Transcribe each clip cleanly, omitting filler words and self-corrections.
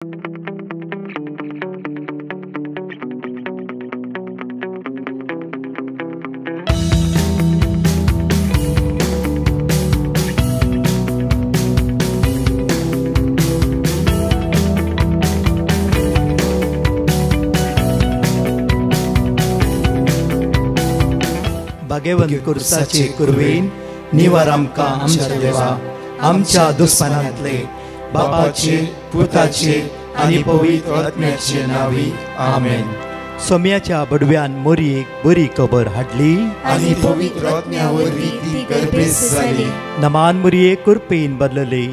भाग्यवंत कुर्साचे कुरवेन निवार आमकां आमच्या देवा आमच्या दुस्मनांतले बापाचे पुताचे आनी पवित्र आत्म्याचे नावी आमेन। सोम्याच्या बडव्यान मोरयेक बरी खबर हाडली आनी पवित्र आत्म्यावरवी ती गर्भेस जाली। नमान मोरये कुरपेन बदलले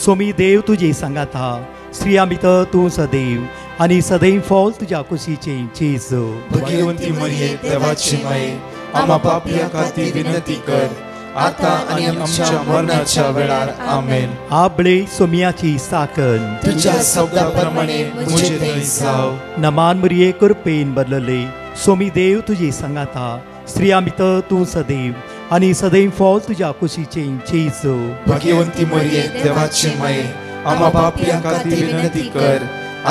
सोमी देव तुजे सांगात हा श्री आमित तूं सदैव आनी सदैव फॉल तुज्या कुशीचे जेजू। भाग्यवंती मरिये देवाची माये आम्हा पापियां खातीर विनंती कर आता आनी आमच्या मरणाच्या वेळार आमेन। आबळे सोम्याची साकन तुझ्या शब्दाप्रमाणे मुझे थंय जाव। नमान मोरये कुरपेन बदलले सोमी देव तुजे सांगात हा श्री आमित तूं सदैव आनी सदैव फॉल तुज्या कुशीचे जेजू। भाग्यवंती मरिये देवाची माये आम्हा पापियां खातीर विनंती कर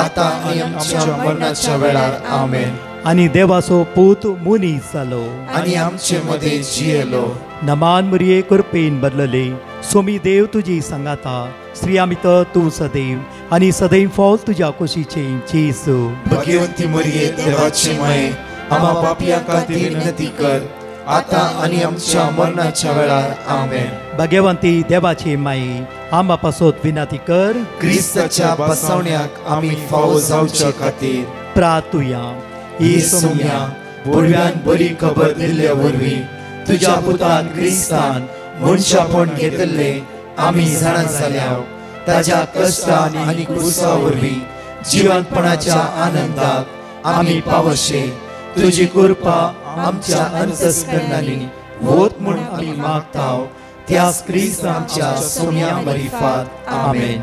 आता आनी आमच्या मरणाच्या वेळार आमेन। आनी देवाचो पूत मुनीस जालो आनी आमचे मध्ये जियेलो। नमान मोरये कुरपेन बदलले सोमी देव तुजी सांगात हा श्री आमित तूं सदैव आनी सदैव फॉल तुज्या कुशीचे जेजू। भाग्यवंती मरिये देवाची माये आम्हा पापियां खातीर विनंती कर आता आनी आमच्या मरणाच्या वेळार आमेन। भाग्यवंती देवाचे माये आम्हा पासत विनंती कर क्रिस्ताच्या बसवण्याक आमी फावो जावचे खातीर प्रार्थुया। ही सोम्या बडव्यान बरी खबर दिल्ल्या वरवीं तुज्या पुतान क्रिस्तान मनशापण घेतले आमी जाणां जाल्याव ताज्या कश्टान आनी क्रुसा वरवीं जिवंतपणाच्या आनंदाक आमी पावशे तुजी कृपा आमच्या अंतस्करणांनी होत म्हूण आमी मागताव त्याच क्रिस्तांच्या सोम्या मरिफात आमेन।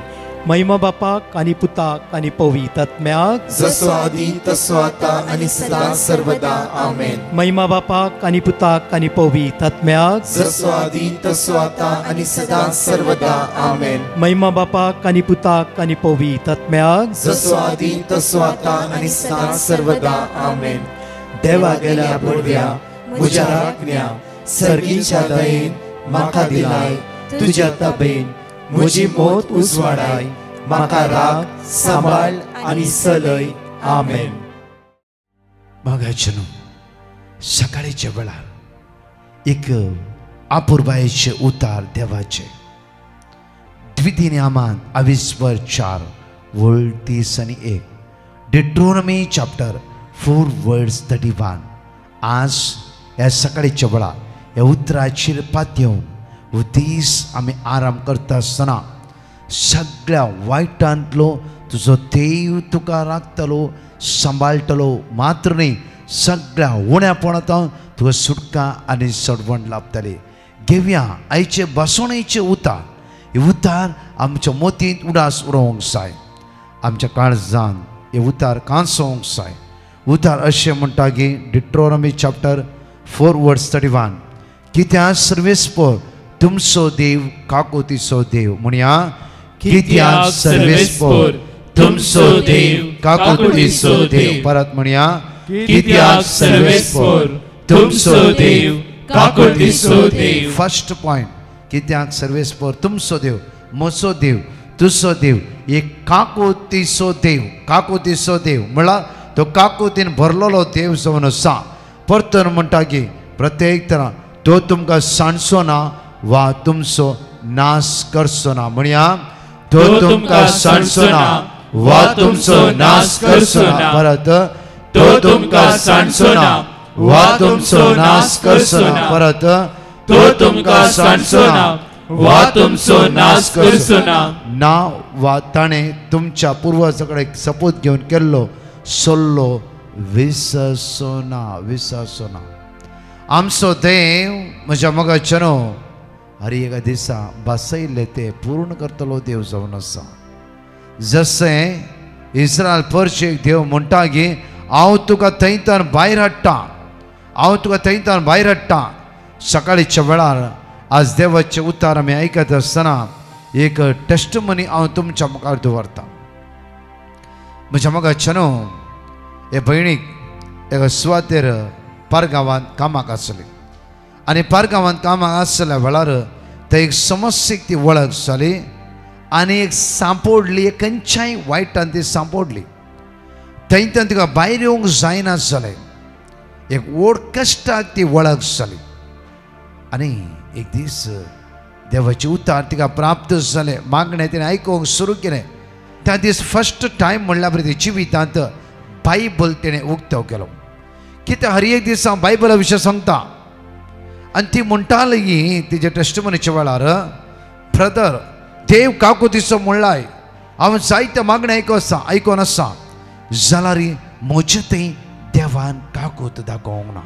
महिमा बापाक आनी पुताक आनी पवित्र आत्म्याक जसो आदी तसो आता आनी सदां सर्वदा आमेन। महिमा बापाक आनी पुताक आनी पवित्र आत्म्याक जसो आदी तसो आता आनी सदां सर्वदा आमेन। महिमा बापाक आनी पुताक आनी पवित्र आत्म्याक जसो आदी तसो आता आनी सदां सर्वदा आमेन। देवा गेल्या बडव्या म्हज्या राखण्या सर्गीच्या दयेन म्हाका दिलाय तुज्या ताबेन म्हजी मोत उजवाडाय म्हाका राख सांबाळ आनी चलय आमेन। मागाचनो सकाळीच्या वेळार एक आपुरबायेचे उतार देवाचे द्वितीयनामान 22:4-31 डिट्रोनॉमी चॅप्टर 4:31। आज ह्या सकाळीच्या वेळार ह्या उतराचेर पातयेवन हो दीस आमी आराम करता आसतना सगळ्या वायटांतलो तुजो देव तुका राखतलो सांबाळटलो मात्र न्ही सगळ्या उण्यापणांतल्यान तुका सुटका आनी सडवण लाभतली। घेवया आयचे बसवणेचे उतार। हे उतार आमच्या मोतींत उडास उरोवंक जाय आमच्या काळजान हे उतार कांसोवंक जाय। उतार अशें म्हणटा की डिट्रोनॉमी चॅप्टर 4:31 कित्याक सर्वेस्पर तुमचो देव काकोतीचो देव म्हणया कित्याक सर्वेस्पर तुमचो देव काकोतीचो देव परत म्हणया कित्याक सर्वेस्पर तुमचो देव काकोतीचो देव। फर्स्ट पॉइंट कित्याक सर्वेस्पर तुमचो देव म्हजो देव तुजो देव एक काकोतीचो देव म्हळ्यार तो काकोतीन भरलेलो देव जावन आसा। परतून म्हणटा की प्रत्येक तरां तो तुमकां सांडचो ना वा तुमचो नाश करचो ना म्हणया तो तुमकां सांडचो ना वा तुमचो नाश करचो ना परत तो तुमकां सांडचो ना वा तुमचो नाश करचो ना परत तो तुमकां सांडचो ना वा तुमचो नाश करचो ना वा ताणें तुमच्या पुर्वजां कडेन सपूत घेवन केल्लो सल्लो विसरचो ना। आमचो देव म्हज्या मोगाचनो हर एका दिसा बसयले ते पूर्ण करतलो देव जावन आसा। जशें इस्रायल परशेक देव म्हणटा की हांव तुका थंयच्यान भायर हाडटा सकाळीच्या वेळार आज देवाचे उतार आमी आयकत आसतना एक टेस्टमनी हांव तुमच्या मुखार दवरता। म्हज्या मोगाच्यानो हे भयणीक एका सुवातेर पारगांवांत कामाक आसली आनी पारगांवांत कामाक आसल्या वेळार थंय एक समस्येक ती वळख जाली आनी एक सांपोडली एक खंयच्याय वायटान ती सांपोडली थंयच्यान तिका भायर येवंक जायना जालें एक व्हड कश्टाक ती वळख जाली आनी एक दीस देवाचे उतार तिका प्राप्त जालें मागणें तिणें आयकूंक सुरू केलें त्या दीस फर्स्ट टायम म्हणल्या बरें ती जिवितांत बायबल तिणें उक्तो केलो कित्याक हर एक दीस हांव बायबला विशयी सांगता आनी ती म्हणटाली तिच्या टेस्टिमनीच्या वेळार ब्रदर देव काकुतीचो म्हणलाय हांव जायत्या मागण्या आयकोन आसा जाल्यार म्हजे थंय देवान काकूत दाखोवंक ना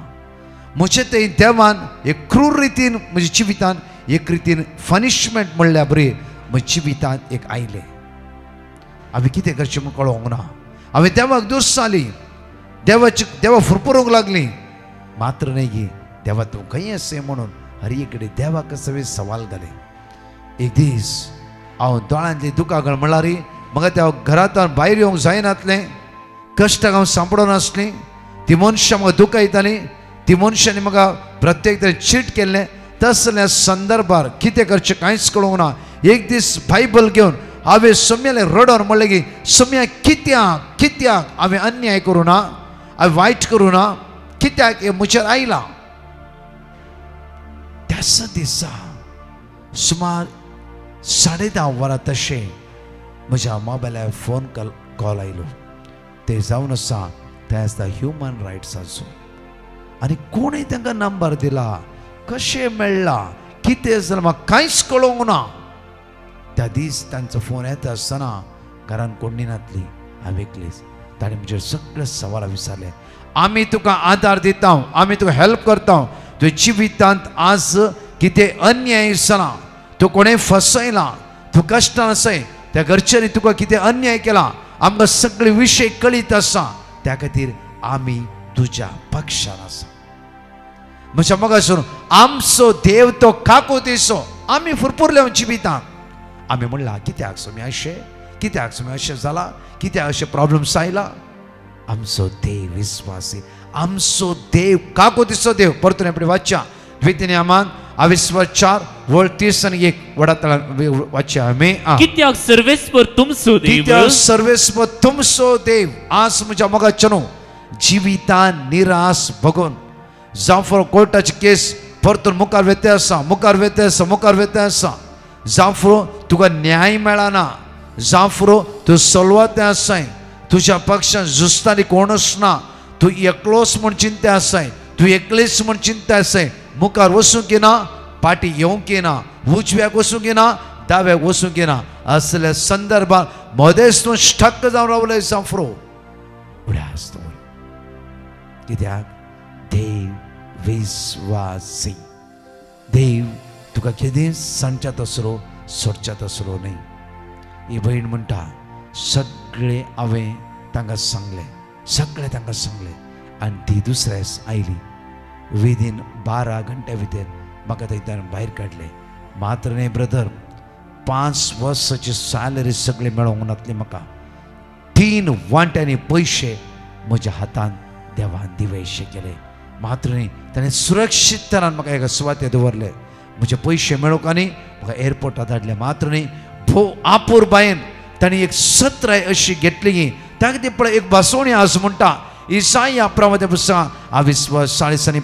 म्हजे थंय देवान एक क्रूर रितीन म्हज्या जिवितांत एक रितीन पनिशमेंट म्हणल्या बरी म्हज्या जिवितांत एक आयलें हांवें कितें करचें म्हूण कळोवंक ना हांवें देवाक दोश जाली देवा फुरपुरूंक लागली मात्र न्ही गे देवा तूं खंय अशें म्हणून हर एक कडेन देवाक सगळे सवाल घाले एक दीस हांव दोळ्यांतली दुखागळ म्हणल्यार म्हाका त्या घरांतल्यान भायर येवंक जायनासलें कश्टाक हांव सांपडो नासलीं ती मनशां म्हाका दुखयतालीं ती मनशांनी म्हाका प्रत्येक तरेन चीट केल्लें तसल्या संदर्भार कितें करचें कांयच कळूंक ना एक दीस बायबल घेवन हांवें सम्याले रडोन म्हणलें की सम्या कित्याक हांवें अन्याय करूं ना हांवें वायट करूं ना कित्याक हें म्हजेर आयलां त्याच दिसा सुमार 10:30 वरां तशें म्हज्या मोबायलार फोन कॉल आयलो ते जावन आसा ते आसता ह्युमन रायट्साचो आनी कोणें तांकां नंबर दिला कशें मेळ्ळा कितें जालें म्हाका कांयच कळोवंक ना त्या दीस तांचो फोन येता आसतना घरान कोणी नासली हांवें एकलीच ताणें म्हजेर सगळे सवाल विचारले आमी तुका आदार दिता आमी तुका हेल्प करता तुज्या जिवितांत आज कितें अन्याय जाला तूं कोणें फसयला तूं कश्टान आसय त्या घरच्यांनी तुका कितें अन्याय केला आमकां सगळे विशय कळीत आसा त्या खातीर आमी तुज्या पक्षान आसा म्हज्या मोगासून आमचो देव तो काकुतीचो आमी फुरपुरले जिवितांत आमी म्हणला कित्याक सोमी अशें जाला कित्याक अशें प्रॉब्लम्स आयला आमचो देव विस्वासी आमचो देव काकुतीचो देव परतून एपडी वाच्या द्वितीयमान 4:30 वडातळा वाच्या आमी कित्याक सर्वेस्पर तुमचो देव आज म्हज्या मोगाच्यानो जिवितान निराश बघून जावं फॉर कोर्टाची केस परतून मुखार वेते आसा जावं फुरो तुका न्याय मेळना जावं फुरो तूं चलवते आसाय तुज्या पक्षान झुजताली कोणूच ना तूं एकलोच म्हूण चिंते आसाय तूं एकलीच म्हूण चिंते आसाय मुखार वचूंक येना पाटी येवंक येना उजव्याक वचूंक येना दाव्याक वचूंक येना असल्या संदर्भात मदेच तूं स्टक जावन रावले जावं फुरो उड्यास कित्याक देव विस्वासी देव तुका केदें सांगच्यात असलो सोडच्यात असलो न्ही ही भयण म्हणटा सगळे हांवें तांकां सांगलें आनी ती दुसऱ्यास आयली विदीन 12 घंटे भितर म्हाका थंयच्यान भायर काडले मात्र न्ही ब्रदर 5 वर्साची सॅलरी सगळी मेळोंक नासली म्हाका 3 वांट्यांनी पयशे म्हज्या हातान देवान दिवेशे केले मात्र न्ही ताणें सुरक्षीत तरान म्हाका एका सुवातेर दवरले म्हजे पयशे मेळोवंक आनी म्हाका एअरपोर्टार धाडले मात्र न्ही भोव आपूर बायेन ताणें एक सत्राय अशी घेतली ताका ती पळय एक बसवणी आज म्हणटा इसाया प्रवादी पुस्तकां 5:5 आनी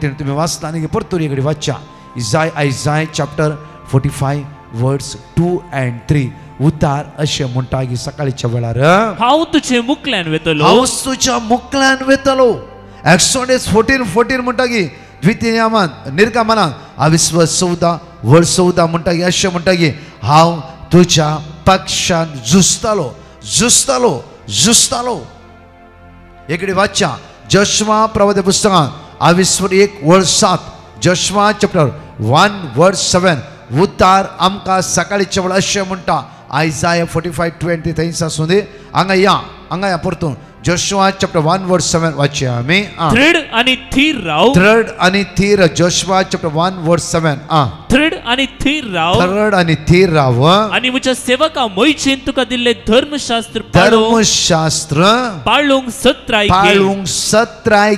3 तुमी वाचता आनी परतून एक वाच्या Isaiah chapter 45 verse 2 and 3 उतार अशें म्हणटा की सकाळीच्या वेळार हांव तुज्या मुखल्यान वेतलो Exodus 14:14 म्हणटा की द्वितीयमान निर्गमनांत 14 verse 14 म्हणटा की अशें म्हणटा की हांव तुज्या पक्षान झुजतालो एकडे वाच्या जोशुआ प्रवादी पुस्तकांत 21 verse 7 जोशुआ chapter 1 verse 7 उतार आमकां सकाळीच्या वेळार अशें म्हणटा Isaiah 45:20 थंयच आसूं दी हांगा या परतून जोशुआ चॅप्टर 1 वर्स 7 वाचूया आम्ही. दृढ आणि थीर राव. दृढ आणि थीर. जोशुआ चॅप्टर 1 वर्स 7. दृढ आणि थीर राव. दृढ आणि थीर राव. आणि म्हज्या सेवका मोइचेन तुका दिल्ले धर्मशास्त्र पाळूंक सत्राय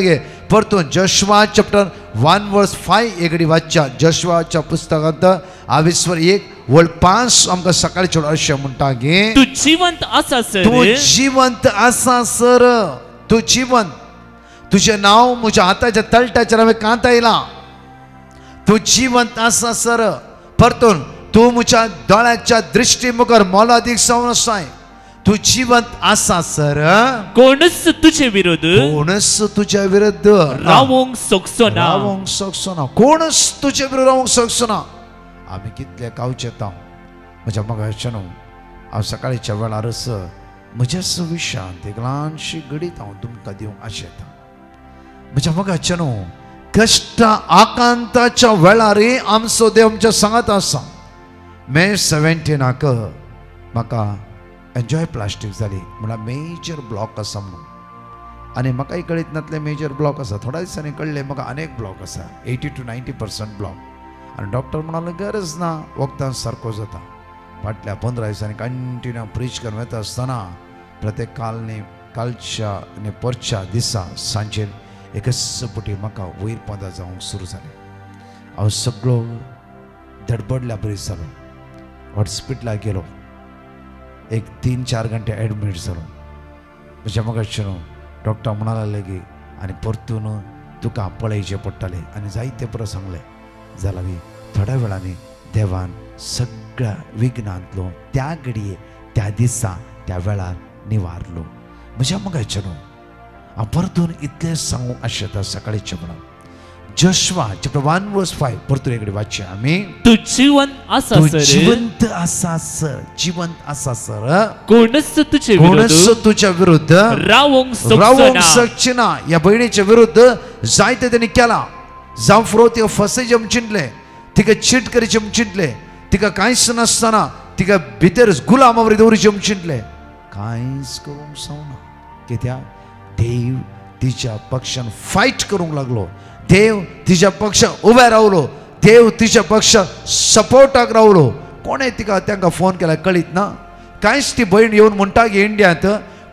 गे. परतून जोशुआ चॅप्टर 1 वर्स 5 एकडी वाचच्या. जोशुआच्या पुस्तकांत 21 वर्ड 5 आमकां सकाळी चोड अशें म्हणटा गे तू जिवंत आसा सर. तू जिवंत आसा सर. तू जिवंत. तुझें नांव म्हज्या हाताच्या तळट्याचेर हांवें कांतयलां. तू जिवंत आसा सर. परतून तू म्हज्या दोळ्याच्या दृश्टी मुखार मोलादीक जावन आसाय. तू जिवंत आसा सर. कोणच तुझे विरोध रावोंक सोगसो ना. कोणच तुझे विरोध रावोंक सोगसो ना. आमी कितले कावचेता म्हज्या मगाच्यान हांव सकाळीच्या वेळारच म्हज्याच विशयांत एक ल्हानशी गडीत हांव तुमकां दिवंक आशेता. म्हज्या मगाच्यान कश्ट आकांताच्या वेळारय आमचो देव आमच्या सांगात आसा. मे 17 म्हाका एन्जॉय प्लास्टीक जाली म्हळ्यार मेजर ब्लॉक आसा म्हणून. आनी म्हाकाय कळीत नातले मेजर ब्लॉक आसा. थोड्या दिसांनी कळ्ळें म्हाका अनेक ब्लॉक आसा. 80 to 90% ब्लॉक. आनी डॉक्टर म्हणालो गरज ना वखदां सारको जाता. फाटल्या 15 दिसांनी कंटिन्यू प्रीच करून वता आसतना प्रत्येक कालच्या आनी परच्या दिसा सांजेर एकच पुटी म्हाका वयर पोंदा जावंक सुरू जालें. हांव सगळो धडपडल्या बरी जालो. हॉस्पिटलाक गेलो. एक 3-4 घंटे एडमीट जालो. म्हज्या मगाच्यान डॉक्टर म्हणालो लेगी आनी परतून तुका पळयचें पडटलें आनी जायते परस सांगलें. जाल्यार थोड्या वेळांनी देवान सगळ्या विघ्नांतलो त्या घडये त्या दिसा त्या वेळार निवारलो. म्हज्या मगाच्यान हांव परतून इतलें सांगूंक आशेता सकाळीच्या वेळार. जोशुआ चॅप्टर 1 वर्स 5 परतून एकडी वाचया आमी. तू जिवंत आसा सर. जिवंत आसा सर. जिवंत आसा सर. कोणच तुझ्या विरुद्ध रावोंक शकचे ना. ह्या भयणीच्या विरुद्ध जायते त्यांनी केला. जावं फुरो तिका फसयचे म्हूण चिंतले. तिका चीट करचे म्हूण चिंतले. तिका कांयच नासतना तिका भितर गुलामावरी दवरचे म्हूण चिंतले. कांयच करूंक जावना. कित्याक देव तिच्या पक्षान फायट करूंक लागलो. देव तिच्या पक्षाक उबे रावलो. देव तिच्या पक्षाक सपोर्टाक रावलो. कोणें तिका तांकां फोन केला कळीत ना. कांयच ती भयण येवन म्हणटा की इंडियांत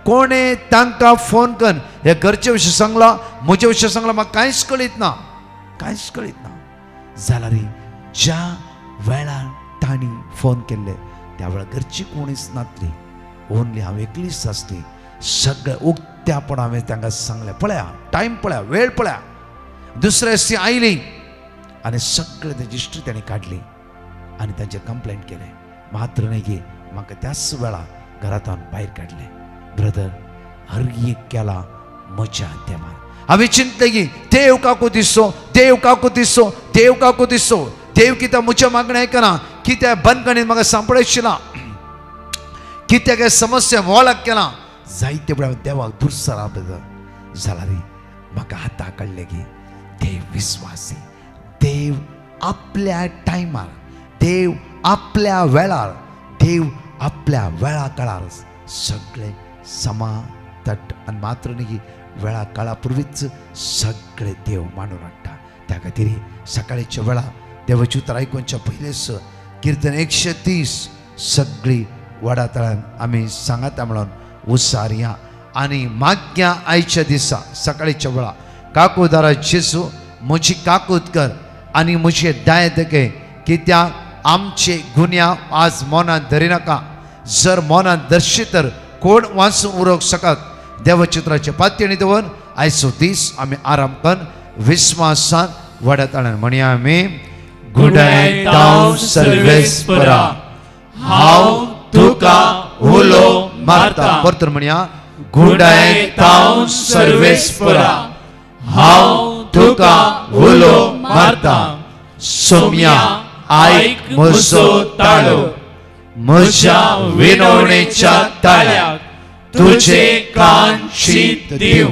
कोणें तांकां फोन करून हे घरचे विशीं सांगला म्हजे विशीं सांगला म्हाका कांयच कळीत ना. कांयच कळीत ना. जाल्यार ज्या वेळार तांणी फोन केल्ले त्या वेळार घरची कोणीच नासली. ओन्ली हांव एकलीच आसली. सगळें उक्त्यापण हांवें तांकां सांगलें. पळया टायम पळया वेळ पळया. दुसऱ्या दिसा आयली आनी सगळें तेजी हिस्ट्री ताणें काडली आनी तांचेर कंप्लेंट केलें. मात्र न्ही की म्हाका त्याच वेळार घरांतल्यान भायर काडलें. ब्रदर हर एक केला म्हज्या देवान. हांवें चिंतलें की देव काकू दिसो देव काकू दिसो देव काकू दिसो. देव कित्याक म्हज्या मागणें आयकना. कित्याक बंदखणींत म्हाका सांपळशिना. कित्याक हे समस्या मोलाक केला. जायते वेळार देवाक दुर्सरा ब्रदर. जाल्यार म्हाका आतां कळ्ळें की देव विश्वासी. देव आपल्या टायमार. देव आपल्या वेळार. देव आपल्या वेळा काळार सगळे समातट आनी मात्र न्ही वेळा काळा पुर्वीच सगळे देव मांडून हाडटा. त्या खातीर सकाळीच्या वेळार देवाची उतर आयकुनच्या पयलेच कीर्तन 130 सगळी वडा तळ्यान आमी सांगाता म्हणून उसारया आनी मागया. आयच्या दिसा सकाळीच्या वेळार काकूदारा जेजू म्हजी काकूत कर आनी म्हजे दायद घे. कित्याक आमचे गुन्या आज मनात धरिनाका. जर मनात धरशी तर कोण वाचून उरोवंक शकत. देवचित्राचे पातयेणी दवर आयचो दीस आमी आराम करून विस्वासान वड्या ताळ्यान म्हणया आमी. गुडायतांव सर्वेस्परा हांव तुका उलो मारता. परतून म्हणया गुडायतांव सर्वेस्परा हांव तुका उलो मारता. सोम्या आयक म्हजो ताळो. म्हज्या विनवणेच्या ताळ्याक तुझे कान शीत दिव.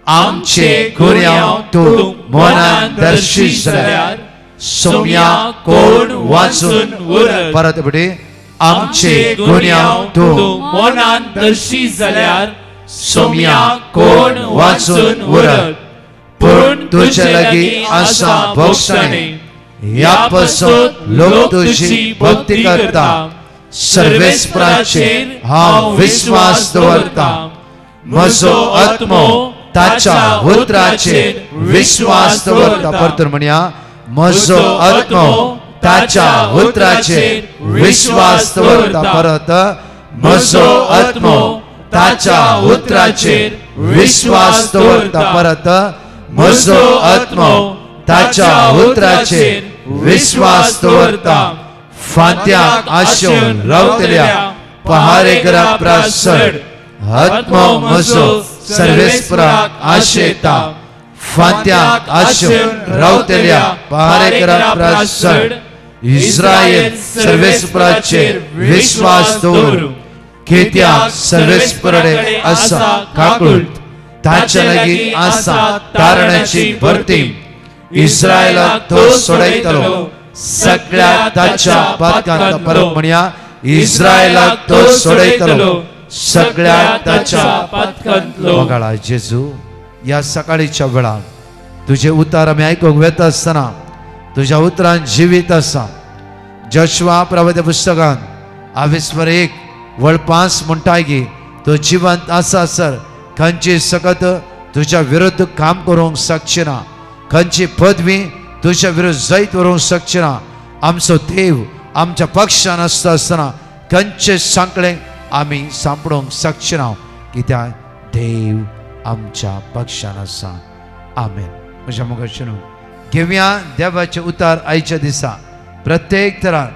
आमचे गुन्यांव तूं मनान धरशी जाल्यार सोम्या कोण वाचून उरत. परत बडी आमचे गुन्यांव तूं मनान दर्शी जाल्यार सोम्या कोण वाचून उरत, पूण तुझे लागीं आसा भोगसणे, ह्या पासून लोक तुझी भक्ती करता. सर्वेस्पराचेर हांव विश्वास दवरता, म्हजो आत्मो ताच्या उतराचेर विश्वास दवरता. परतून म्हणया, म्हजो आत्मो ताच्या उतराचेर विश्वास दवरता. परत, म्हजो आत्मो ताच्या उतराचेर विश्वास दवरता. परत, म्हजो आत्मो ताच्या उतराचेर विश्वास दवरता. फांत्याक आशेवन रावतल्या पहारेकरा प्रासड, आत्मो म्हजो सर्वेस्पराक आशेता. फांत्याक आशेवन रावतल्या पहारेकरा प्रासड, इस्रायल सर्वेस्पराचेर विश्वास दवर. कित्याक सर्वेस्पराडे आसा काकूळट, ताचे लागीं आसा तारणाची भरती. इस्रायलाक तो सोडयतलो सगळ्या ताच्या पातकांत. परत म्हणया, इस्रायलाक तो सोडयतलो सगळ्या ताच्या पातकांतलो. वगाळा जेजू, या सकाळीच्या वेळार तुझे उतार आमी आयकूंक वेता आसतना तुझ्या उतरान जिवीत आसा. जोशुआ प्रवक्त्या पुस्तकान 22:1 वळ 5 म्हणटाय की तो जिवंत आसा सर, खंयची सकत तुझ्या विरुद्ध काम करूंक शकची ना, खंयची पदवी तुझ्या विरुद्ध जैत व्हरूंक शकची ना. आमचो देव आमच्या पक्षान आसता आसतना खंयचे सांकळे आमी सांपडूंक शकची ना, कित्याक देव आमच्या पक्षान आसा. आमेन. म्हज्या मोगाचें घेवया देवाचे उतार आयच्या दिसा. प्रत्येक तरार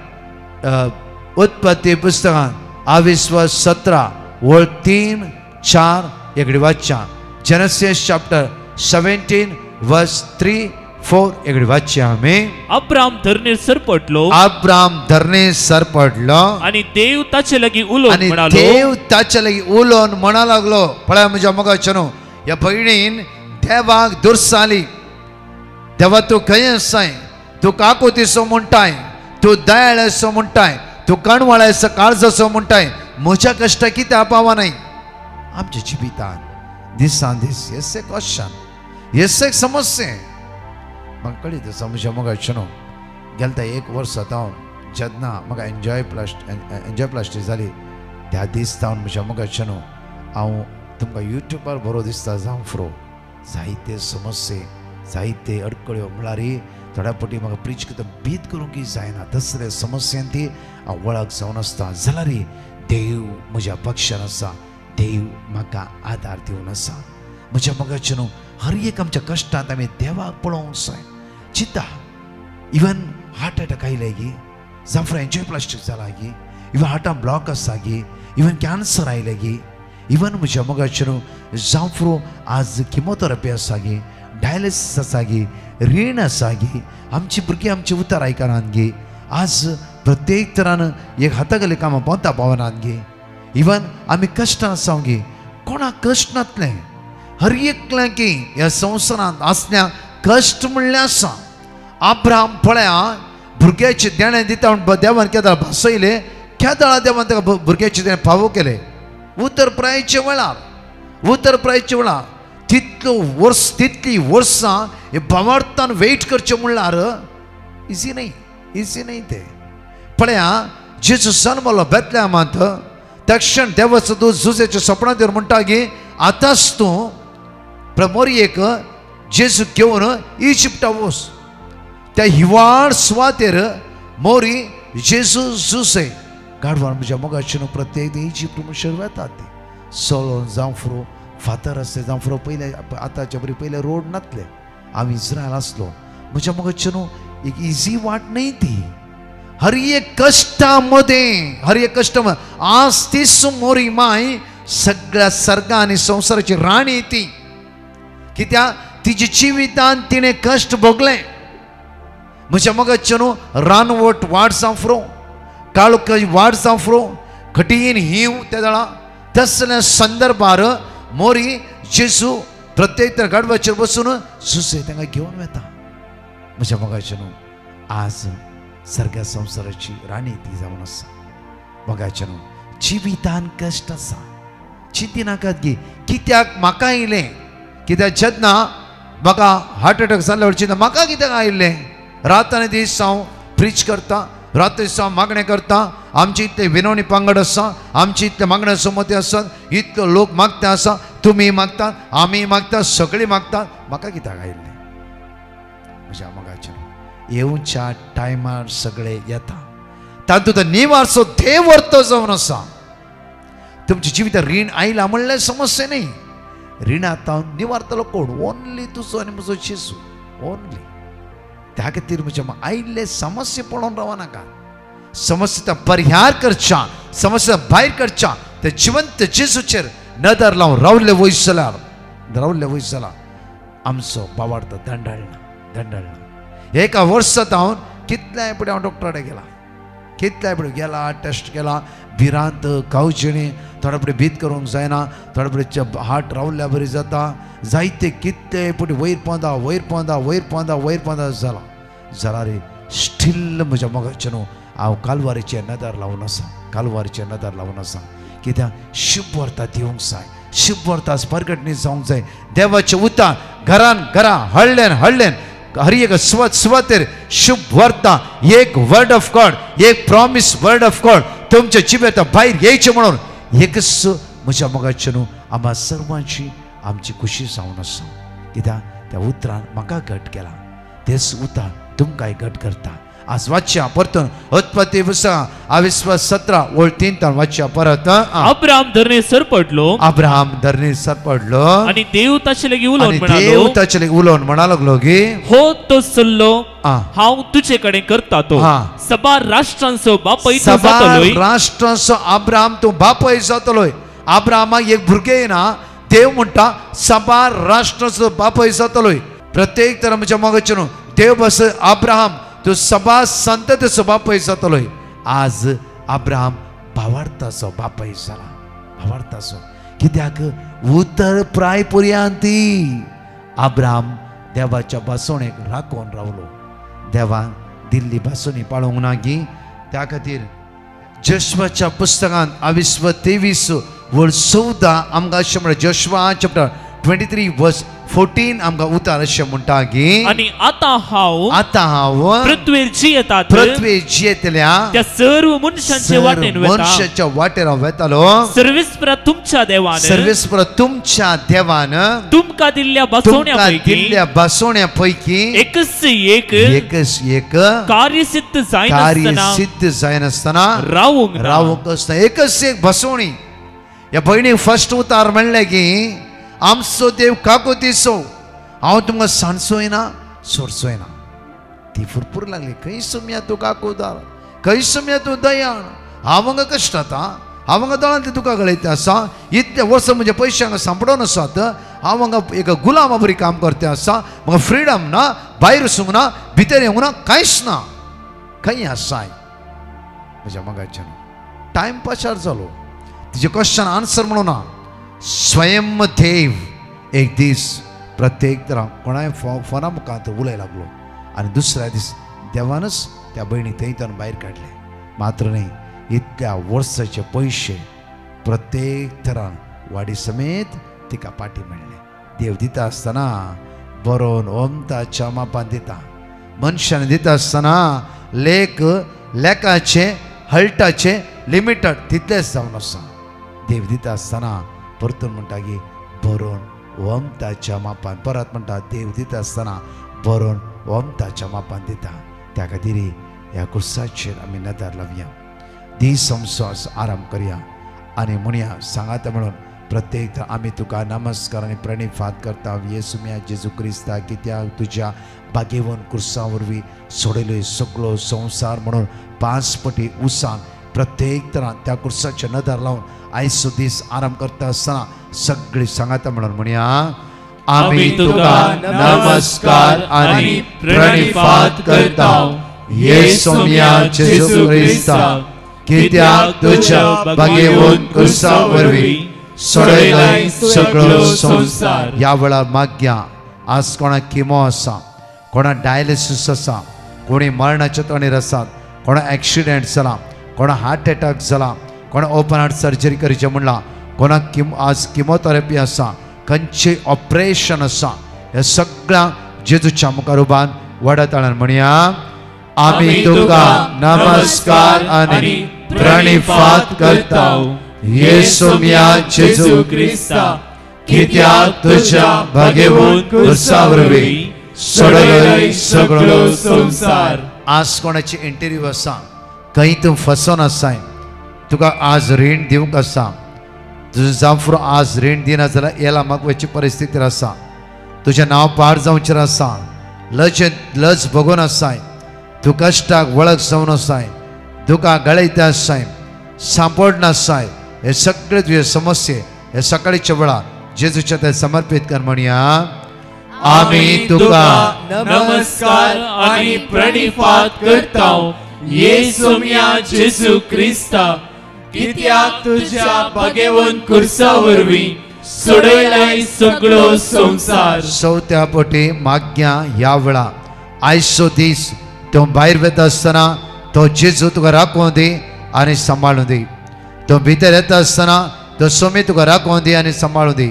उत्पत्ती पुस्तकान 22:17 वळ 3, 4 एकडी वाचच्या. जेनेसिस चॅप्टर 17:3, 4 एकडी वाचच्या आमी. अब्राम धरणेर सरपटलो, अब्राम धरणेर सरपटलो आनी देव ताचे लागीं उलोवन आनी म्हणालो, देव ताचे लागीं उलोवन म्हणा लागलो. पळय म्हज्या मोगाचें ह्या भयणीन देवाक दुरसाली. देवा तूं खंय आसाय, तूं काकोतीसो म्हणटाय, तूं दयाळ असो म्हणटाय, तूं कणवळ असो काळज असो म्हणटाय, म्हज्या कश्ट कितें पावा नाही. आमच्या जिवितान दिसान दीस हेच एक क्वेश्चन, हेच एक समस्या. म्हाका कळीत आसा म्हज्या मोगाचें गेल्या 1 वर्स जावन जेन्ना म्हाका एन्जॉय प्लास्टी जाली त्या दीस जावन म्हज्या मोगाचें हांव तुमकां युट्यूबार बरो दिसता जावं फ्रो जायते समस्ये, जायते अडकळ्यो म्हळ्यार थोड्या पटी म्हाका प्रीच करता भीत करूंक जायना. तसले समस्यान ती हांव वळख जावन आसता जाल्यार देव म्हज्या पक्षान आसा, देव म्हाका आदार दिवन आसा. म्हज्या मोगाचें हर एक आमच्या कश्टांत आमी देवाक पळोवंक जाय. चिंता इवन हार्ट अटॅक आयले गी, जावं फ्रो एन्जॉय प्लास्टीक जाला गी, इवन हार्टान ब्लॉक आसा गी, इवन कॅन्सर आयले गी, इवन म्हज्या मोगाचें जावं फ्रो आज किमोथेरपी आसा गी, डायलिसीस आसा गी, रीण आसा गी. आमची भुरगीं आमचे उतार आयकनात गे. आज प्रत्येक तरान एक हातागेले कामां पोंता पावनात गे. इवन आमी कश्टां आसा गे. कोणाक कश्ट नातले? हर एकल्या की ह्या संवसारांत आसल्या कश्ट म्हणलें आसा. अब्राम पळया भुरग्याचे देणें दिता म्हण देवान केदाळ भासयले, केदाळा देवान ताका भुरग्याचे देणें फावो केलें. उतर प्रायेच्या वेळार तितली वर्सां हे भावार्थान वेट करचें म्हणल्यार इजी नाही ते. पळया जेजू जल्मलो बेतलेहमांत, तक्षण देवाचो दूत झुजेच्या सपनांत येवन म्हणटा की आतांच तूं मोरयेक जेजू घेवन इजिप्टा वच. त्या हिवाळ सुवातेर मोरी जेजू झुजे गाडवान म्हज्या मोगाचें प्रत्येक इजिप्ट म्हणून वेतात ते सोलोन जावं फ्रो फातर आसले जावं फ्रो पयले आतांच्या बरी पयले रोड नासले. हांव इस्रायल आसलो. म्हज्या मोगाचें एक इजी वाट न्ही ती. हर एक कश्टा मध्ये आज तीच मोरी माय सगळ्या सर्गा आनी संवसाराची राणी ती. कित्याक तिच्या जिवितान तिणें कश्ट भोगले. म्हज्या मोगाचें रानवट वाड जावं फ्रो, काळोखी वाड जावं फ्रो, कठीण हिंव त्या वेळा तसल्या संदर्भार मोरी जेजू प्रत्येक तर गाडवाचेर बसून झुजे तांकां घेवन वता. म्हज्या मोगाचें आज सर्ग्या संवसाराची राणी ती जावन आसा. मोगाचें न्हू जिवितान कश्ट आसा चिंती नाकात गी कित्याक म्हाका आयलें कित्याक जेन्ना म्हाका हार्ट अटॅक जाल्ले चिंता म्हाका कित्याक आयिल्लें रात आनी दीस हांव प्रीच करता रात दीस हांव मागणें करता आमचे इतले विनवणी पंगड आसा आमचे इतले मागण्या समती आसात इतलो लोक मागता आसा तुमी मागतात आमी मागतात सगळीं मागतात म्हाका कित्याक आयिल्लें म्हज्या मोगाचें येवच्या टायमार सगळे येता तातूंत निवारचो देव वर्त जावन आसा तुमच्या जिवितांत रीण आयला म्हणल्यार समस्या न्ही रिणांत निवारतलो कोण ओन्ली तुजो आनी म्हजो जेजू ओन्ली त्या खातीर म्हज्या आयिल्ले समस्या पळोवन रावनाका समस्या परिहार करच्या समस्या भायर करच्या ते जिवंत जेजूचेर नदर लावन रावले वयस जाल्यार आमचो बावार्थ दंडळना एका वर्सांत हांव कितल्याय फुडें हांव डॉक्टराडे गेला कितल्याय फुडें गेला टेस्ट केला भिरांत कावजिणी थोडे फुडें भीत करूंक जायना थोडे फुडें हार्ट रावल्या बरी जाता जायते कितले फुडें वयर पोंदा जाला रे स्टील म्हज्या मोगाचें न्हू हांव कालवारीचें नदर लावन आसा कित्याक शुभ वर्तात येवंक जाय शुभ वर्तास परगटणी जावंक जाय देवाचें उतार घरान हळ्ळेन हर एक सुवातेर शुभ वर्ता एक वर्ड ऑफ गॉड एक प्रॉमिस वर्ड ऑफ गॉड तुमच्या जिबेंत भायर येयचें म्हणून एकच म्हज्या मोगाचें न्हू आम्हा सर्वांची आमची खुशी जावन आसा कित्याक त्या उतरान म्हाका घट केला तेच उतार तुमकांय घट करता आज वाचया परतून उत्पत्ती पुस्तक 17:3 वाचया परत अब्राम धरणेसर पडलो आणि देव ताचे लागीं उलोवन म्हणा लागलो की हो तो सल्लो हांव तुजे कडेन करता तो सबा राष्ट्रांचो अब्राम तूं बापय जातलोय अब्रामाक एक भुरगें येना देव म्हणटा सबा राष्ट्रांचो बापय जातलोय प्रत्येक तरा म्हज्या मोगाचें न्हू देव बस अब्राहम तो सबा संततेचो बापय जातलोय आज अब्राहम भावार्थाचो बापय जाला भावार्थाचो कित्याक उत्तर प्राय पर्यंत अब्राहम देवाच्या बासोणेक राखून रावलो देवान दिल्ली बासोणी पाळोवंक ना की त्या खातीर जोशुआच्या पुस्तकांत 23:14 आमकां अशें म्हणटा जोशुआ चॅप्टर 23:14 आमकां उतार अशें म्हणटा की आनी आतां हांव पृथ्वीर जियेतल्या त्या सर्व मनशांचे वाटेर हांव वेतालो सर्वेस्परा तुमच्या देवान तुमकां दिल्ल्या बासोण्या पैकी एकच एक कार्य सिद्ध जायनासतना रावूंक आसता एकच एक बासोणी ह्या भयणीक फर्स्ट उतार म्हणलें की आमचो देव काकोतीचो हांव तुमकां सांडचोय ना सोडचोय ना ती फुरफूर लागली खंय सुम्या तूं काकोदार खंय सुम्या तूं दयाळ हांव हांगा कश्ट आता हांव हांगा दळांत तुका गळयता आसा इतले वर्स म्हणजे पयशे हांगा सांपडोन आसात हांव हांगा एक गुलामा बरी काम करता आसा म्हाका फ्रिडम ना भायर वचूंक ना भितर येवंक ना कांयच ना खंय आसाय म्हज्या मोगाचें टायम पासार जालो तिजे क्वेश्चन आन्सर म्हणून ना स्वयं देव एक दीस प्रत्येक तरा कोणाय फोना मुखांत उलय लागलो आनी दुसऱ्या दीस देवानच त्या भयणी थंयच्यान भायर काडले मात्र न्ही इतल्या वर्साचे पयशे प्रत्येक तरान वाडी समेत तिका पाटी मेळ्ळे देव दिता आसतना बरोवन ओमताच्या मापान दिता मनशान दिता आसतना लेखाचे हल्टाचे लिमिटेड तितलेच जावन आसा देव दिता आसतना परतून म्हणटा की बरोवन ओमताच्या मापान परत म्हणटा देव दिता आसतना बरोवन ओमताच्या मापान दिता त्या खातीर ह्या कुर्साचेर आमी नदर लावया दीस आमचो आराम करया आनी म्हणया सांगात म्हणून प्रत्येक आमी तुका नमस्कार आनी प्रणिपात करता येसुम्या जेजू क्रिस्ता कित्याक तुज्या बागेवन कुर्सा वरवीं सोडयलोय सगळो संवसार म्हणून 5 पटी उसान प्रत्येक तरान त्या कुर्साचे नदर लावन आयचो दीस आराम करता आसतना सगळीं सांगात म्हणून म्हणया आमी तुका नमस्कार आनी प्रणिपात करता येसुम्या जेजू क्रिस्ता कित्याक तुज्या बागेवन कुर्सा वरवीं सोडयलोय सगळो संवसार ह्या वेळार मागया आज कोणाक किमो आसा कोणाक डायलिसीस आसा कोणी मरणाच्या तोंडेर आसात कोणाक एक्सिडेंट जाला कोणा हार्ट अटॅक जाला, कोणा ओपन हार्ट सर्जरी करचे म्हणला, कोणाक आज किमोथेरपी आसा, खंयचे ऑपरेशन आसा, हे सगळ्या जेजूच्या मुखार उबान वडा ताळ्यान म्हणया, आमी तुका नमस्कार आनी प्रणिपात करता येसुम्या जेजू क्रिस्ता, कित्याक तुझ्या भागेवून कुर्सा वरवीं सोडलोय सगळो संसार. आज कोणाची इंटरव्यू आसा, खंय तूं फसोन आसाय, तुका आज रीण दिवंक आसा, तुझें जांफर आज रीण दिना जाल्यार येला म्हाका वयची परिस्थितीर आसा, तुजें नांव पाड जावचें आसा, लज बगोवन आसाय, तूं कश्टाक वळख जावन आसाय, दुकां गळयता आसाय, सांपड आसाय, हे सगळे तुजे समस्ये हे सकाळीच्या वेळार जेजूच्या ते समर्पित कर म्हणया, आमी तुका नमस्कार आनी प्रणिपात करता येसुम्या जेजू क्रिस्ता, कित्याक तुझ्या भागेवून कुर्सा वरवीं सोडयलाय सगळो संसार. चवथ्या पोटी माग्या ह्या वेळा आयचो दीस तो भायर वता आसतना तो जेजू तुका राखूं दी आनी सांबाळूं दी. तो भितर येता आसतना तो सोमी तुका राखूं दी आनी सांबाळूं दी.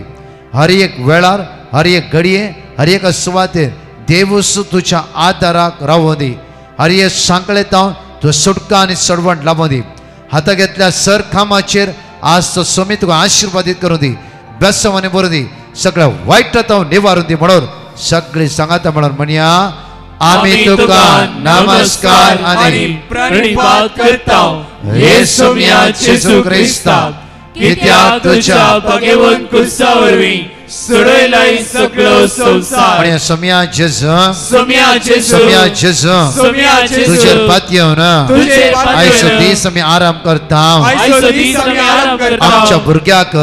हर एक वेळार, हर एक घडये, हर एक सुवातेर देवूच तुज्या आदाराक रावूं दी. हर एक सांकळेतां तूं सुटका आनी सडवण लाभूं दी. हाता घेतल्या सर खामाचेर आज तो सोमी तुका आशिर्वादीत करूं दी, बेसवानी बरों दी, सगळ्या वायटांतां निवारून दी म्हणून सगळीं सांगाता म्हणून म्हणया, आमी तुका नमस्कार आनी प्रणिपात करता येसुम्या जेजू क्रिस्ता, कित्याक तुझ्या भागेवून कुर्सा वरवीं सोडयलाय सगळो संसार. म्हणया सोम्या जेजू, सोम्या जेजू, सोम्या जेजू, सोम्या जेजू, तुजेर पातयेवन आयचो दीस आमी आराम करता. आयचो दीस आमी आराम करता. आमच्या भुरग्याक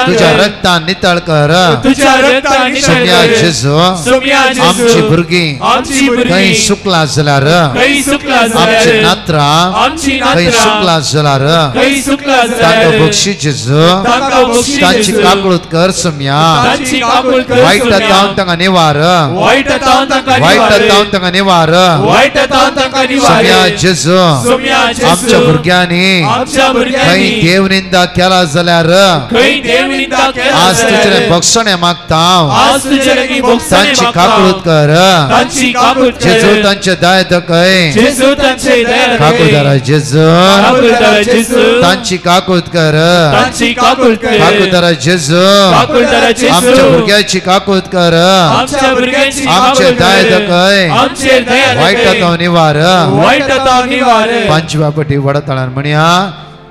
तुज्या रक्तान नितळ कर. तुज्या रक्तान नितळ कर. सोम्या जेजू, सोम्या जेजू, आमची भुरगीं आमची भुरगीं खंय सुकला जाल्यार, खंय सुकला जाल्यार, आमची नात्रां आमची खंय नात्रां सुकला जाल्यार, खंय सुकला तांकां जाल्यार, बक्षी जेजू, तांकां बक्षी तांची जेजू, काकूळट कर सोम्या. तांची काकूळट कर वायटांतां तांकां निवार, वायटांतां तांकां निवार, वायटांतां तांकां निवार. वायटांतां तांकां निवार. सोम्या जेजू, सोम्या जेजू, आमच्या भुरग्यांनी आमच्या खंय भुरग्यांनी देव निंदा केला जाल्यार खंय देव निंदा केला आज जाल्यार, तुजें बक्षणे मागता, आज तुजे लागीं बक्षणे तांची मागता. काकूळट कर. तांची काकूळट कर. जेजू तांचे दाय दखय, जेजू तांचे दया दखय. काकूळदारा जेजू, काकूळदारा जेजू, तांची काकूळट कर. तांची काकूळट कर. काकूळदारा जेजू, काकूळदारा जेजू, आमच्या भुरग्याची काकूळट कर. आमच्या भुरग्यांची आमचे काकूळट दाय कर. दखय, आमचे दया दखय. वायटांतां निवार. वायटांतां निवार. पंचव्या पटी वडताळान म्हणया,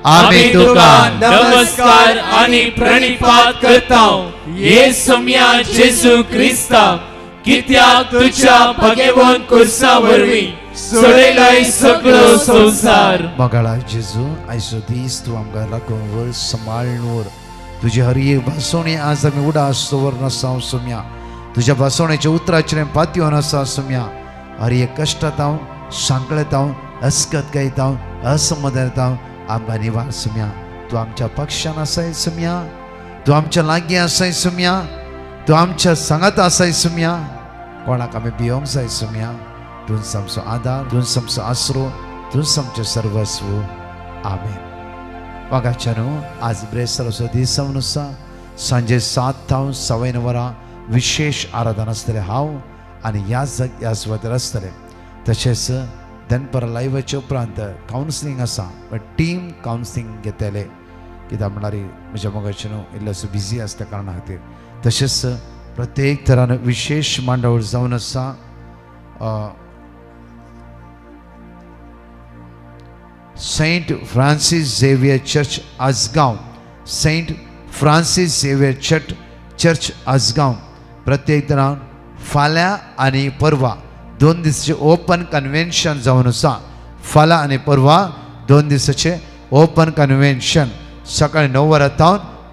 आमी आमी तुका नमस्कार आनी प्रणिपात करता येसुम्या जेजू क्रिस्ता, कित्याक तुझ्या भागेवून कुर्सा वरवीं सोडयलाय सगळो संसार. मगाळा जेजू, आयचो दीस तूं आमकां राखून वर, सांबाळून वर. तुजी हर एक भासोणी आज आमी उडास दवरून आसा सोम्या. तुज्या भासोणेच्या उतराचेर पातयेवन आसा सोम्या. हर एक कश्टांत सांकळेतां, अस्कत गायतां, असमाधानांत आमकां निवार सोम्या. तूं आमच्या पक्षान आसाय सोम्या, तूं आमच्या लागीं आसाय सोम्या, तूं आमच्या सांगात आसाय सोम्या. कोणाक आमी भियोंक जाय सोम्या. तूं आमचो आदार, तूं आमचो आसरो, तूं आमचें सर्वस्व. आमेन. वागाच्या न्हू आज ब्रेसराचो दीस जावन आसा. सांजे 7 ta 9 वरां विशेष आराधना आसतलें. हांव आनी ह्या सुवातेर आसतलें. तशेंच दनपारां लायव्हाचे उपरांत कावन्सिलींग आसा, टीम कावन्सिलींग घेतले. कित्याक म्हणल्यार म्हज्या मोगाचें न्हू इल्लोसो बिजी आसल्या कारणा खातीर. तशेंच प्रत्येक तरान विशेष मांडावळ जावन आसा. Saint Francis Xavier church Assagao, saint Francis Xavier church Assagao प्रत्येक तरान फाल्यां आनी परवा 2 दिसाचे ओपन कन्वेन्शन जावन आसा. फाल्यां आनी परवा 2 दिसाचे ओपन कन्वेन्शन सकाळीं 9 वरां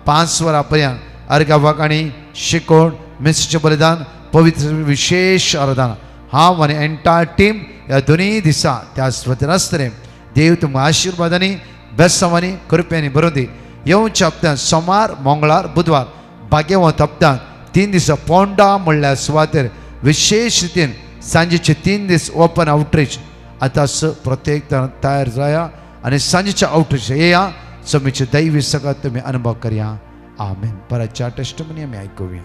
5 वरां पर्यंत. अर्घवाकाणी, शिकोण, मिस्टेचें बलिदान, पवित्र विशेष आराधना. हांव आनी एंटायर टीम ह्या दोनूय दिसा त्या सुवातेर आसतलें. देव तुमकां आशिर्वादांनी, बेसांवांनी, कृपेनी भरूं दी. येवच्या हप्त्यान सोमार, मंगळार, बुधवार भाग्यवंत हप्त्यान 3 दीस पोंडा म्हणल्या सुवातेर विशेष रितीन सांजेचे 3 दीस ओपन आउटरीच. आतां प्रत्येक तयार जाया आणि सांजेच्या आउटरीच येया समीचे दैवी सगळं तुम्ही अनुभव करूया. आमेन. परतच्या टेस्टमनी आम्ही ऐकूया.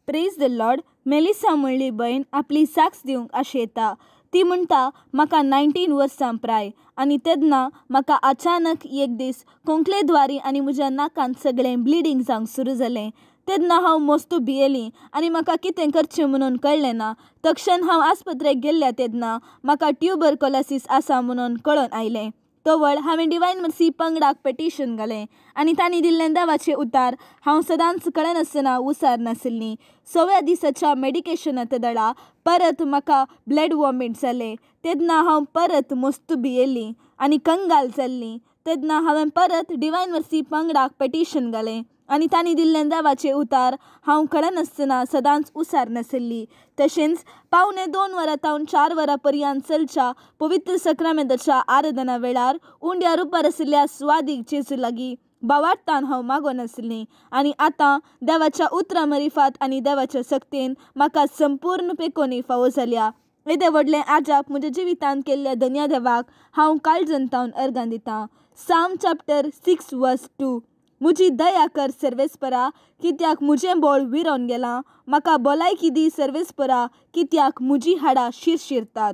Praise the Lord. मेलिसा म्हणली बहीण आपली साक्ष दिवंक आशेता. ती म्हणटा म्हाका 19 वर्सां प्राय आनी तेन्ना म्हाका अचानक एक दीस कोंकलेद्वारी आनी म्हज्या नाकांत सगळें ब्लिडींग जावंक सुरू जालें. तेन्ना हांव मस्तू भियेली आनी म्हाका कितें करचें म्हणून कळ्ळें ना. तक्षण हांव आस्पत्रेक गेल्ल्या तेन्ना म्हाका ट्युबरकुलोसीस आसा म्हणून कळोन आयलें. तवळ हांवें डिवायन मर्सी पंगडाक पेटिशन घालें आनी तांणी दिल्लें देवाचें उतार हांव सदांच कळनासतना उसार नाशिल्लीं. 6व्या दिसाच्या मेडिकेशनांत दळा परत म्हाका ब्लड वॉमीट जालें. तेन्ना हांव परत मस्तू भियेली आनी कंगाल जाल्लीं. तेन्ना हांवें परत डिवायन मर्सी पंगडाक पेटिशन घालें आनी तांणी दिल्लें देवाचें उतार हांव कळनासतना सदांच उसार नाशिल्ली. तशेंच 2.25 वरां तावन 4 वरां पर्यंत चलच्या पवित्र सक्रामेंताच्या आराधना वेळार उंड्या रुपार आशिल्ल्या स्वादीक जेजू लागीं बावार्थान हांव मागोन आशिल्लीं. आनी आतां देवाच्या उतरां मरिफात आनी देवाच्या सक्तीन म्हाका संपूर्ण पेकोनी फावो जाल्या. येदें व्हडलें आजाप म्हज्या जिवितांत केल्ल्या धन्य देवाक हांव काळजंतावन अर्गां दितां. साम चॅप्टर 6 वर्स 2. म्हजी दया कर सर्वेस्परा कित्याक म्हजें बोळ विरोन गेलां. म्हाका भलायकी दी सर्वेस्परा कित्याक म्हजी हाडां शिरशिरतात.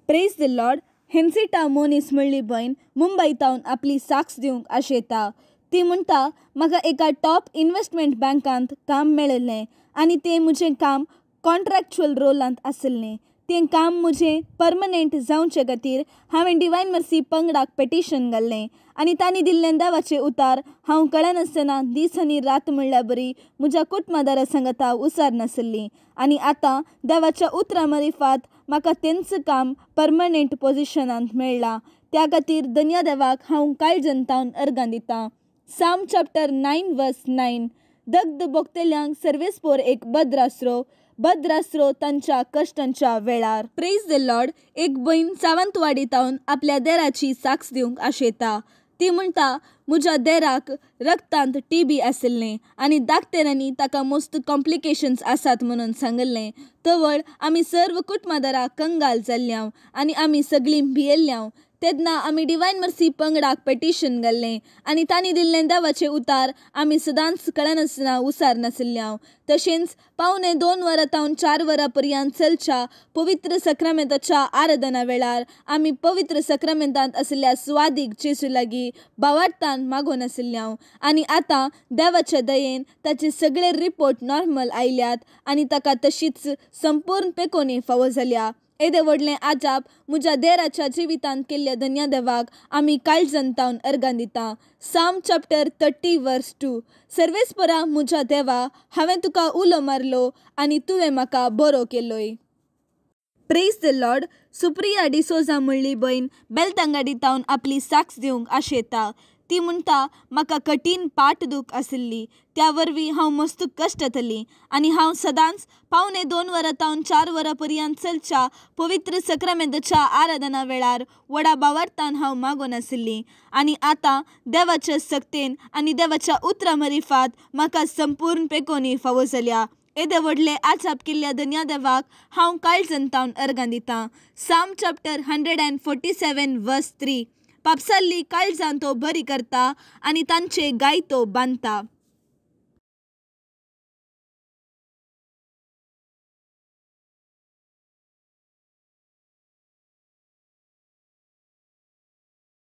Praise the Lord. हेन्सिटा मोनीस म्हणली बहीण मुंबयतावन आपली साक्ष दिवंक आशेता. ती म्हणटा म्हाका एका टॉप इन्व्हेस्टमेंट बँकांत काम मेळिल्लें आनी तें म्हजें काम कॉन्ट्रॅक्च्युअल रोलांत आशिल्लें. तें काम म्हजें परमनंट जावचे खातीर हांवें डिवायन मर्सी पंगडाक पेटिशन घाल्लें आनी तांणी दिल्लें देवाचें उतार हांव कळनासतना दीस आनी रात म्हणल्या बरी म्हज्या कुटुंबादारा सांगता उसार नाशिल्लीं. आनी आतां देवाच्या उतरां मरिफात म्हाका तेंच काम परमनंट पोजिशनांत मेळ्ळां. त्या खातीर धन्य देवाक हांव काळजंतावन अर्गां दितां. साम चॅप्टर 9 वर्स 9. दग्ध भोगतेल्यांक सर्वेस्पोर एक भद्रास्रो तांच्या कश्टांच्या वेळार. Praise the Lord. एक बहीण सावंतवाडीतावन आपल्या देराची साक्ष दिवंक आशेता. ती म्हणटा म्हज्या देराक रगतांत TB आशिल्लें आनी डाक्टरांनी ताका मस्त कॉम्प्लिकेशन्स आसात म्हणून सांगिल्लें. तवळ आमी सर्व कुटुंबादारा कंगाल जाल्ल्यां आनी आमी सगळीं भियेल्ल्यां. तेन्ना आमी डिवायन मर्सी पंगडाक पेटिशन घाल्लें आनी तांणी दिल्लें देवाचें उतार आमी सदांच कळनासतना उसार नाशिल्ल्यां. तशेंच 2.25 वरां तावन 4 वरां पर्यंत चलच्या पवित्र सक्रामेंताच्या आराधना वेळार आमी पवित्र सक्रामेंतांत आशिल्ल्या स्वादीक जेजू लागीं बावार्थान मागोन आशिल्ल्यां. आनी आतां देवाच्या दयेन ताचे सगळे रिपोर्ट नॉर्मल आयल्यात आनी ताका तशीच संपूर्ण पेकोनी फावो जाल्या. येदें व्हडलें आजाप म्हज्या देराच्या जिवितांत केल्ल्या धन्य देवाक आमी काळजंतावन अर्गां दितां. साम चॅप्टर 30 वर्स 2. सर्वेस्परा म्हज्या देवा हांवें तुका उलो मारलो आनी तुवें म्हाका बरो केलोय. Praise the Lord. Supriya D'Souza म्हणली बहीण बेलतंगाडीतावन आपली साक्ष दिवंक आशेता. ती म्हणटा म्हाका कठीण पाठदूख आशिल्ली. त्या वरवीं हांव मस्त कश्टातली आनी हांव सदांच 2.25 वरां तावन 4 वरां पर्यंत चलच्या पवित्र सक्रामेंताच्या आराधना वेळार व्हडा बावार्थान हांव मागोन आशिल्ली. आनी आतां देवाच्या सक्तेन आनी देवाच्या उतरां मरिफात म्हाका संपूर्ण पेकोनी फावो जाल्या. येदें व्हडलें आजाप केल्ल्या धन्य देवाक हांव काळजंतावन अर्गां दितां. साम चॅप्टर 147 वर्स 3. पापसाल्ली काळजां तो बरी करता आनी तांचे गाय तो बांदता.